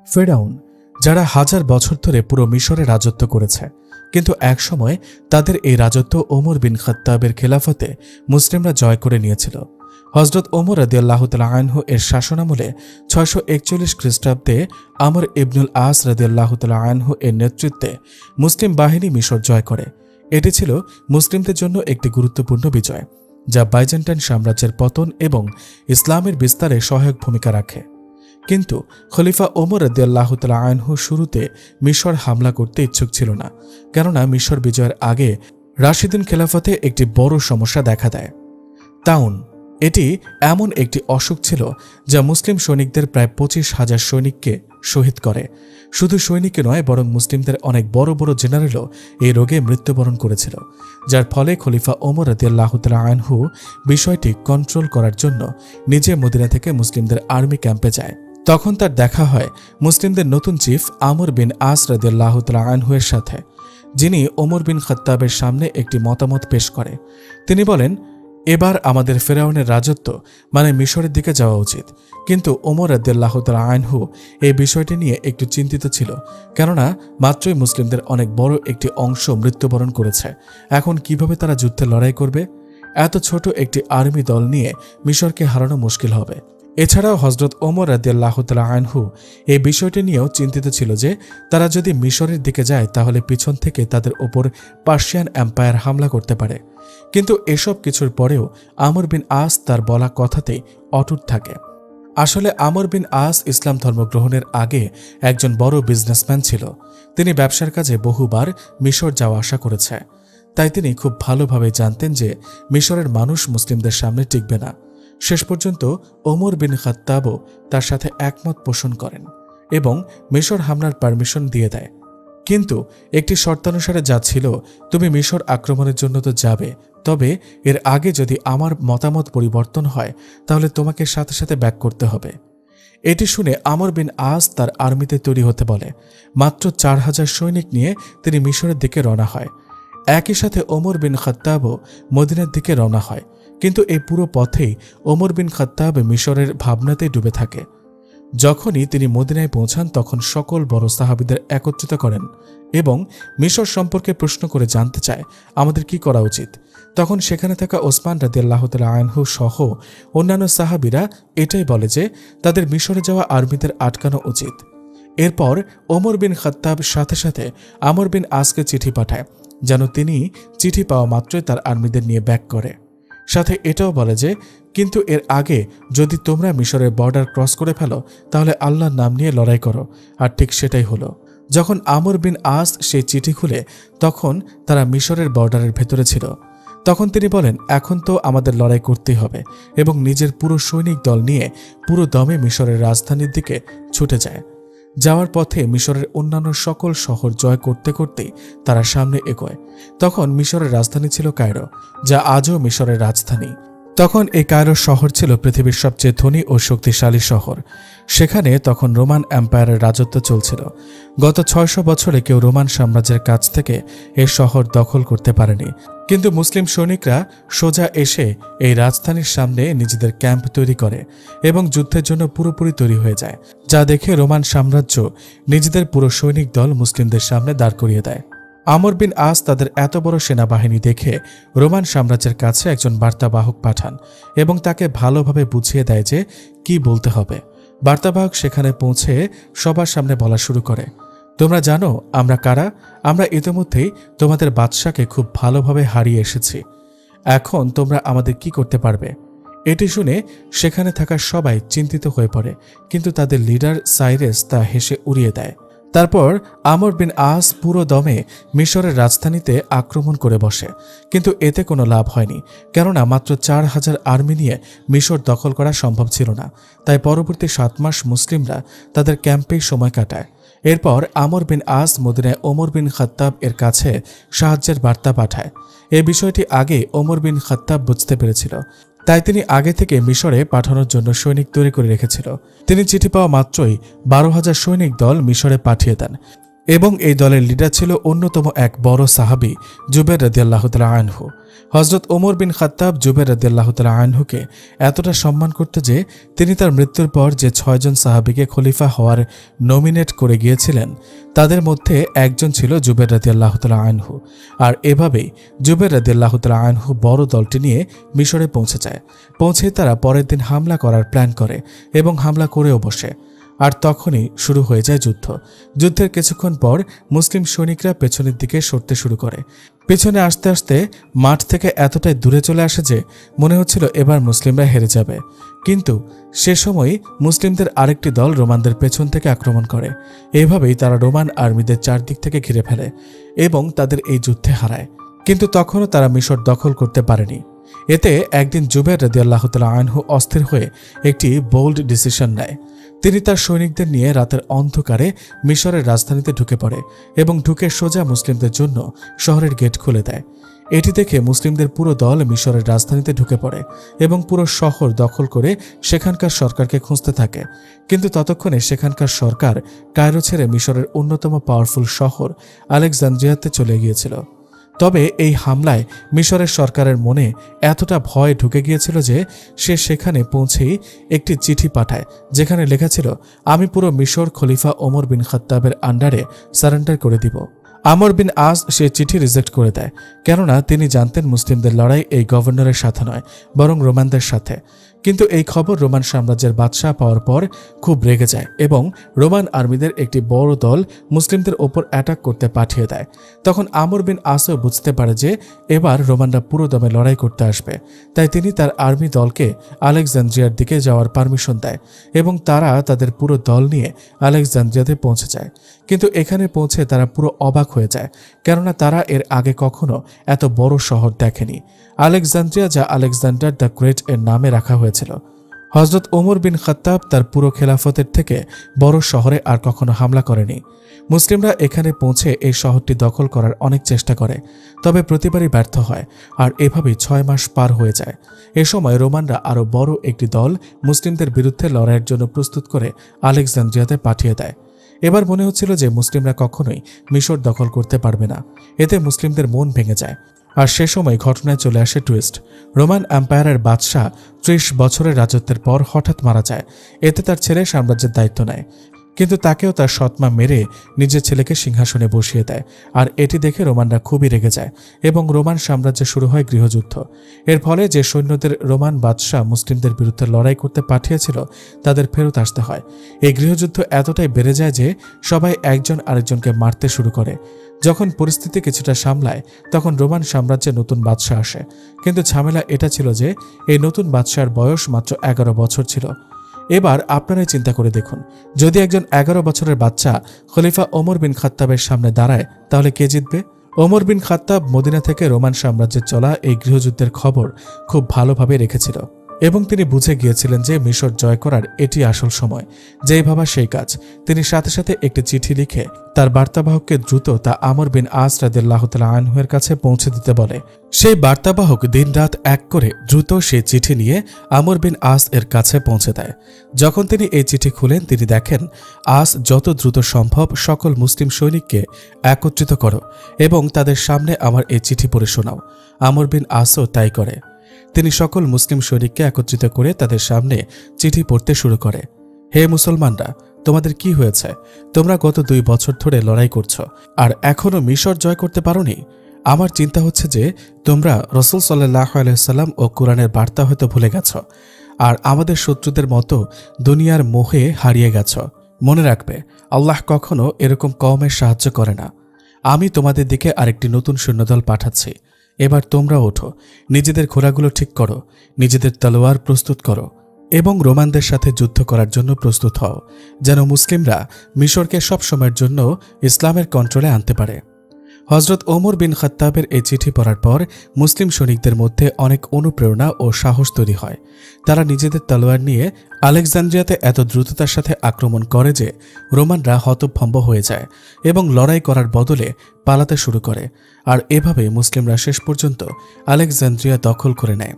ফেরাউন, যারা হাজার বছর ধরে পুরো মিশরে রাজত্ব করেছে, কিন্তু একসময় তাদের এই রাজত্ব ওমর বিন খাত্তাবের খেলাফতে মুসলিমরা জয় করে নিয়েছিল। হজরত ওমর রাদিয়াল্লাহু তাআলা আনহু এর শাসনামলে 641 খ্রিস্টাব্দে আমর ইবনুল আস রাদিয়াল্লাহু তাআলা আনহু এর নেতৃত্বে মুসলিম বাহিনী মিশর জয় করে। এটি ছিল মুসলিমদের জন্য একটি গুরুত্বপূর্ণ বিজয়, যা বাইজেন্টাইন সাম্রাজ্যের পতন এবং ইসলামের বিস্তারে সহায়ক ভূমিকা রাখে। কিন্তু খলিফা ওমর রাদিয়াল্লাহু তাআলা আনহু শুরুতে মিশর হামলা করতে ইচ্ছুক ছিল না, কেননা মিশর বিজয়ের আগে রাশিদুন খেলাফতে একটি বড় সমস্যা দেখা দেয়। তাউন, এটি এমন একটি অসুখ ছিল যা মুসলিম সৈনিকদের প্রায় 25,000 সৈনিককে শহীদ করে। শুধু সৈনিকই নয়, বরং মুসলিমদের অনেক বড় বড় জেনারেলও এই রোগে মৃত্যুবরণ করেছিল, যার ফলে খলিফা ওমর রাদিয়াল্লাহু তাআলা আনহু বিষয়টি কন্ট্রোল করার জন্য নিজে মদিনা থেকে মুসলিমদের আর্মি ক্যাম্পে যায়। তখন তার দেখা হয় মুসলিমদের নতুন চিফ আমর বিন আস রাদিয়াল্লাহু তাআলা আনহু এর সাথে, যিনি ওমর বিন খাত্তাবের সামনে একটি মতামত পেশ করে। তিনি বলেন, এবার আমাদের ফেরাউনের রাজত্ব মানে মিশরের দিকে যাওয়া উচিত। কিন্তু ওমর রাদিয়াল্লাহু তাআলা আনহু এই বিষয়টি নিয়ে একটু চিন্তিত ছিল, কেননা মাত্রই মুসলিমদের অনেক বড় একটি অংশ মৃত্যুবরণ করেছে। এখন কিভাবে তারা যুদ্ধে লড়াই করবে? এত ছোট একটি আর্মি দল নিয়ে মিশরকে হারানো মুশকিল হবে। এছাড়াও হজরত ওমর রাদিয়াল্লাহু তাআলা আনহু এই বিষয়টি নিয়েও চিন্তিত ছিল যে তারা যদি মিশরের দিকে যায় তাহলে পিছন থেকে তাদের ওপর পার্সিয়ান এম্পায়ার হামলা করতে পারে। কিন্তু এসব কিছুর পরেও আমর বিন আস তার বলা কথাতেই অটুট থাকে। আসলে আমর বিন আস ইসলাম ধর্ম গ্রহণের আগে একজন বড় বিজনেসম্যান ছিল। তিনি ব্যবসার কাজে বহুবার মিশর যাওয়া আসা করেছে, তাই তিনি খুব ভালোভাবে জানতেন যে মিশরের মানুষ মুসলিমদের সামনে টিকবে না। শেষ পর্যন্ত ওমর বিন খাত্তাবও তার সাথে একমত পোষণ করেন এবং মিশর হামলার পারমিশন দিয়ে দেয়। কিন্তু একটি শর্তানুসারে যা ছিল, তুমি মিশর আক্রমণের জন্য তো যাবে, তবে এর আগে যদি আমার মতামত পরিবর্তন হয় তাহলে তোমাকে সাথে সাথে ব্যাক করতে হবে। এটি শুনে আমর বিন আস তার আর্মিতে তৈরি হতে বলে। মাত্র 4000 সৈনিক নিয়ে তিনি মিশরের দিকে রওনা হয়। একই সাথে ওমর বিন খাত্তাবও মদিনার দিকে রওনা হয়। কিন্তু এই পুরো পথেই ওমর বিন খাত্তাব মিশরের ভাবনাতে ডুবে থাকে। যখনই তিনি মদিনায় পৌঁছান তখন সকল বড় সাহাবীদের একত্রিত করেন এবং মিশর সম্পর্কে প্রশ্ন করে জানতে চায় আমাদের কি করা উচিত। তখন সেখানে থাকা ওসমান রাদিয়াল্লাহু তাআলা আনহু সহ অন্যান্য সাহাবীরা এটাই বলে যে তাদের মিশরে যাওয়া আর্মিদের আটকানো উচিত। এরপর ওমর বিন খাত্তাব সাথে সাথে আমর বিন আসকে চিঠি পাঠায় যেন তিনি চিঠি পাওয়া মাত্রই তার আর্মিদের নিয়ে ব্যাক করে। সাথে এটাও বলে যে কিন্তু এর আগে যদি তোমরা মিশরের বর্ডার ক্রস করে ফেলো তাহলে আল্লাহর নাম নিয়ে লড়াই করো। আর ঠিক সেটাই হলো। যখন আমর বিন আস সেই চিঠি খুলে তখন তারা মিশরের বর্ডারের ভেতরে ছিল। তখন তিনি বলেন, এখন তো আমাদের লড়াই করতেই হবে, এবং নিজের পুরো সৈনিক দল নিয়ে পুরো দমে মিশরের রাজধানীর দিকে ছুটে যায়। যাওয়ার পথে মিশরের অন্যান্য সকল শহর জয় করতে করতেই তারা সামনে এগোয়। তখন মিশরের রাজধানী ছিল কায়রো, যা আজও মিশরের রাজধানী। তখন এই কায়রো শহর ছিল পৃথিবীর সবচেয়ে ধনী ও শক্তিশালী শহর। সেখানে তখন রোমান এম্পায়ারের রাজত্ব চলছিল। গত 600 বছরে কেউ রোমান সাম্রাজ্যের কাছ থেকে এই শহর দখল করতে পারেনি। কিন্তু মুসলিম সৈনিকরা সোজা এসে এই রাজধানীর সামনে নিজেদের ক্যাম্প তৈরি করে এবং যুদ্ধের জন্য পুরোপুরি তৈরি হয়ে যায়, যা দেখে রোমান সাম্রাজ্য নিজেদের পুরো সৈনিক দল মুসলিমদের সামনে দাঁড় করিয়ে দেয়। আমর বিন আস তাদের এত বড় সেনাবাহিনী দেখে রোমান সাম্রাজ্যের কাছে একজন বার্তাবাহক পাঠান এবং তাকে ভালোভাবে বুঝিয়ে দেয় যে কি বলতে হবে। বার্তাবাহক সেখানে পৌঁছে সবার সামনে বলা শুরু করে, তোমরা জানো আমরা কারা? আমরা ইতিমধ্যেই তোমাদের বাদশাকে খুব ভালোভাবে হারিয়ে এসেছি। এখন তোমরা আমাদের কি করতে পারবে? এটি শুনে সেখানে থাকা সবাই চিন্তিত হয়ে পড়ে, কিন্তু তাদের লিডার সাইরেস তা হেসে উড়িয়ে দেয়। তারপর আমর বিন আস পুরো দমে মিশরের রাজধানীতে আক্রমণ করে বসে, কিন্তু এতে কোনো লাভ হয়নি, কেননা মাত্র 4000 আর্মি নিয়ে মিশর দখল করা সম্ভব ছিল না। তাই পরবর্তী 7 মাস মুসলিমরা তাদের ক্যাম্পেই সময় কাটায়। এরপর আমর বিন আস মদিনায় ওমর বিন খাত্তাব এর কাছে সাহায্যের বার্তা পাঠায়। এই বিষয়টি আগে ওমর বিন খাত্তাব বুঝতে পেরেছিল, তাই তিনি আগে থেকে মিশরে পাঠানোর জন্য সৈনিক তৈরি করে রেখেছিল। তিনি চিঠি পাওয়া মাত্রই 12,000 সৈনিক দল মিশরে পাঠিয়ে দেন। এবং এই দলের লিডার ছিল অন্যতম এক বড় সাহাবী জুবাইর রাদিয়াল্লাহু তাআলা আনহু। হযরত ওমর বিন খাত্তাব জুবাইর রাদিয়াল্লাহু তাআলা আনহুকে এতটা সম্মান করত যে তিনি তার মৃত্যুর পর যে 6 জন সাহাবীকে খলিফা হওয়ার নমিনেট করে গিয়েছিলেন তাদের মধ্যে একজন ছিল জুবাইর রাদিয়াল্লাহু তাআলা আনহু। আর এভাবেই জুবাইর রাদিয়াল্লাহু তাআলা আনহু বড় দলটি নিয়ে মিশরে পৌঁছে যায়। পৌঁছে তারা পরের দিন হামলা করার প্ল্যান করে এবং হামলা করেও বসে। আর তখনই শুরু হয়ে যায় যুদ্ধ। যুদ্ধের কিছুক্ষণ পর মুসলিম সৈনিকরা পেছনের দিকে সরতে শুরু করে। পেছনে আসতে আসতে মাঠ থেকে এতটাই দূরে চলে আসে যে মনে হচ্ছিল এবার মুসলিমরা হেরে যাবে। কিন্তু সে সময় মুসলিমদের আরেকটি দল রোমানদের পেছন থেকে আক্রমণ করে। এভাবেই তারা রোমান আর্মিদের চারদিক থেকে ঘিরে ফেলে এবং তাদের এই যুদ্ধে হারায়। কিন্তু তখনও তারা মিশর দখল করতে পারেনি। এতে একদিন জুবাইর রাদিয়াল্লাহু তাআলা আনহু অস্থির হয়ে একটি বোল্ড ডিসিশন নেয়। তিনি তার সৈনিকদের নিয়ে রাতের অন্ধকারে মিশরের রাজধানীতে ঢুকে পড়ে এবং ঢুকে সোজা মুসলিমদের জন্য শহরের গেট খুলে দেয়। এটি দেখে মুসলিমদের পুরো দল মিশরের রাজধানীতে ঢুকে পড়ে এবং পুরো শহর দখল করে সেখানকার সরকারকে খুঁজতে থাকে। কিন্তু ততক্ষণে সেখানকার সরকার কায়রো ছেড়ে মিশরের অন্যতম পাওয়ারফুল শহর আলেকজান্দ্রিয়াতে চলে গিয়েছিল। তবে এই হামলায় মিশরের সরকারের মনে এতটা ভয় ঢুকে গিয়েছিল যে সে সেখানে পৌঁছেই একটি চিঠি পাঠায় যেখানে লেখা ছিল, আমি পুরো মিশর খলিফা ওমর বিন খাত্তাবের আন্ডারে সারেন্ডার করে দিব। আমর বিন আস সে চিঠি রিজেক্ট করে দেয়, কেননা তিনি জানতেন মুসলিমদের লড়াই এই গভর্নরের সাথে নয় বরং রোমানদের সাথে। কিন্তু এই খবর রোমান সাম্রাজ্যের বাদশাহ পাওয়ার পর খুব রেগে যায় এবং রোমান আর্মিদের একটি বড় দল মুসলিমদের ওপর অ্যাটাক করতে পাঠিয়ে দেয়। তখন আমর বিন আসও বুঝতে পারে যে এবার রোমানরা পুরো দমে লড়াই করতে আসবে, তাই তিনি তার আর্মি দলকে আলেকজান্দ্রিয়ার দিকে যাওয়ার পারমিশন দেয় এবং তারা তাদের পুরো দল নিয়ে আলেকজান্দ্রিয়াতে পৌঁছে যায়। কিন্তু এখানে পৌঁছে তারা পুরো অবাক হয়ে যায়, কেননা তারা এর আগে কখনো এত বড় শহর দেখেনি। আলেকজান্দ্রিয়া, যা আলেকজান্ডার দ্য গ্রেট এর নামে রাখা হয়েছিল। হযরত ওমর বিন খাত্তাব তার পুরো খেলাফতের থেকে বড় শহরে আর কখনো হামলা করেনি। মুসলিমরা এখানে পৌঁছে এই শহরটি দখল করার অনেক চেষ্টা করে, তবে প্রতিবারই ব্যর্থ হয়। আর এভাবেই 6 মাস পার হয়ে যায়। এ সময় রোমানরা আরও বড় একটি দল মুসলিমদের বিরুদ্ধে লড়াইয়ের জন্য প্রস্তুত করে আলেকজান্দ্রিয়াতে পাঠিয়ে দেয়। এবার মনে হচ্ছিল যে মুসলিমরা কখনোই মিশর দখল করতে পারবে না। এতে মুসলিমদের মন ভেঙে যায়। আর সে সময় ঘটনায় চলে আসে টুইস্ট। রোমান এম্পায়ারের বাদশাহ 30 বছরের রাজত্বের পর হঠাৎ মারা যায়। এতে তার ছেলে সাম্রাজ্যের দায়িত্ব নেয়, কিন্তু তাকেও তার সৎমা মেরে নিজের ছেলেকে সিংহাসনে বসিয়ে দেয়। আর এটি দেখে রোমানরা খুবই রেগে যায় এবং রোমান সাম্রাজ্যে শুরু হয় গৃহযুদ্ধ। এর ফলে যে সৈন্যদের রোমান বাদশাহ মুসলিমদের বিরুদ্ধে লড়াই করতে পাঠিয়েছিল তাদের ফেরত আসতে হয়। এই গৃহযুদ্ধ এতটাই বেড়ে যায় যে সবাই একজন আরেকজনকে মারতে শুরু করে। যখন পরিস্থিতি কিছুটা সামলায় তখন রোমান সাম্রাজ্যে নতুন বাদশাহ আসে। কিন্তু ঝামেলা এটা ছিল যে এই নতুন বাদশার বয়স মাত্র 11 বছর ছিল। এবার আপনারাই চিন্তা করে দেখুন, যদি একজন 11 বছরের বাচ্চা খলিফা ওমর বিন খাত্তাবের সামনে দাঁড়ায় তাহলে কে জিতবে? ওমর বিন খাত্তাব মদিনা থেকে রোমান সাম্রাজ্যে চলা এই গৃহযুদ্ধের খবর খুব ভালোভাবে রেখেছিল এবং তিনি বুঝে গিয়েছিলেন যে মিশর জয় করার এটি আসল সময়। যেই ভাবা সেই কাজ। তিনি সাথে সাথে একটি চিঠি লিখে তার বার্তাবাহককে দ্রুত তা আমর বিন আস রাদিয়াল্লাহু তাআলা আনহুর কাছে পৌঁছে দিতে বলে। সেই বার্তাবাহক দিনরাত এক করে দ্রুত সেই চিঠি নিয়ে আমর বিন আস এর কাছে পৌঁছে দেয়। যখন তিনি এই চিঠি খুলেন তিনি দেখেন, আস যত দ্রুত সম্ভব সকল মুসলিম সৈনিককে একত্রিত করো এবং তাদের সামনে আমার এই চিঠি পড়ে শোনাও। আমর বিন আসও তাই করে। তিনি সকল মুসলিম সৈনিককে একত্রিত করে তাদের সামনে চিঠি পড়তে শুরু করে। হে মুসলমানরা, তোমাদের কি হয়েছে? তোমরা গত 2 বছর ধরে লড়াই করছো আর এখনো মিশর জয় করতে পারোনি। আমার চিন্তা হচ্ছে যে তোমরা রাসূল সাল্লাল্লাহু আলাইহি ওয়াসাল্লাম ও কুরআনের বার্তা হয়তো ভুলে গেছো আর আমাদের শত্রুদের মতো দুনিয়ার মোহে হারিয়ে গেছো। মনে রাখবে, আল্লাহ কখনো এরকম কওমের সাহায্য করে না। আমি তোমাদের দিকে আরেকটি নতুন সৈন্যদল পাঠাচ্ছি। এবার তোমরা ওঠো, নিজেদের ঘোড়াগুলো ঠিক করো, নিজেদের তলোয়ার প্রস্তুত করো এবং রোমানদের সাথে যুদ্ধ করার জন্য প্রস্তুত হও, যেন মুসলিমরা মিশরকে সব সময়ের জন্য ইসলামের কন্ট্রোলে আনতে পারে। হযরত ওমর বিন খাত্তাবের এই চিঠি পড়ার পর মুসলিম সৈনিকদের মধ্যে অনেক অনুপ্রেরণা ও সাহস তৈরি হয়। তারা নিজেদের তলোয়ার নিয়ে আলেকজান্দ্রিয়াতে এত দ্রুততার সাথে আক্রমণ করে যে রোমানরা হতভম্ব হয়ে যায় এবং লড়াই করার বদলে পালাতে শুরু করে। আর এভাবে মুসলিমরা শেষ পর্যন্ত আলেকজান্দ্রিয়া দখল করে নেয়।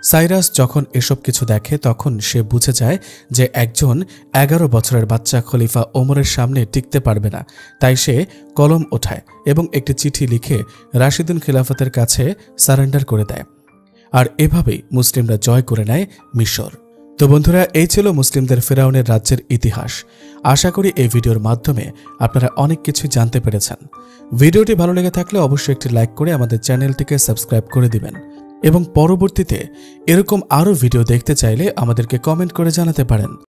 সাইরাস যখন এসব কিছু দেখে তখন সে বুঝে যায় যে একজন 11 বছরের বাচ্চা খলিফা ওমরের সামনে টিকতে পারবে না। তাই সে কলম ওঠায় এবং একটি চিঠি লিখে রাশিদুন খিলাফতের কাছে সারেন্ডার করে দেয়। আর এভাবেই মুসলিমরা জয় করে নেয় মিশর। তো বন্ধুরা, এই ছিল মুসলিমদের ফেরাউনের রাজ্যের ইতিহাস। আশা করি এই ভিডিওর মাধ্যমে আপনারা অনেক কিছু জানতে পেরেছেন। ভিডিওটি ভালো লেগে থাকলে অবশ্যই একটি লাইক করে আমাদের চ্যানেলটিকে সাবস্ক্রাইব করে দিবেন এবং পরবর্তীতে এরকম আরও ভিডিও দেখতে চাইলে আমাদেরকে কমেন্ট করে জানাতে পারেন।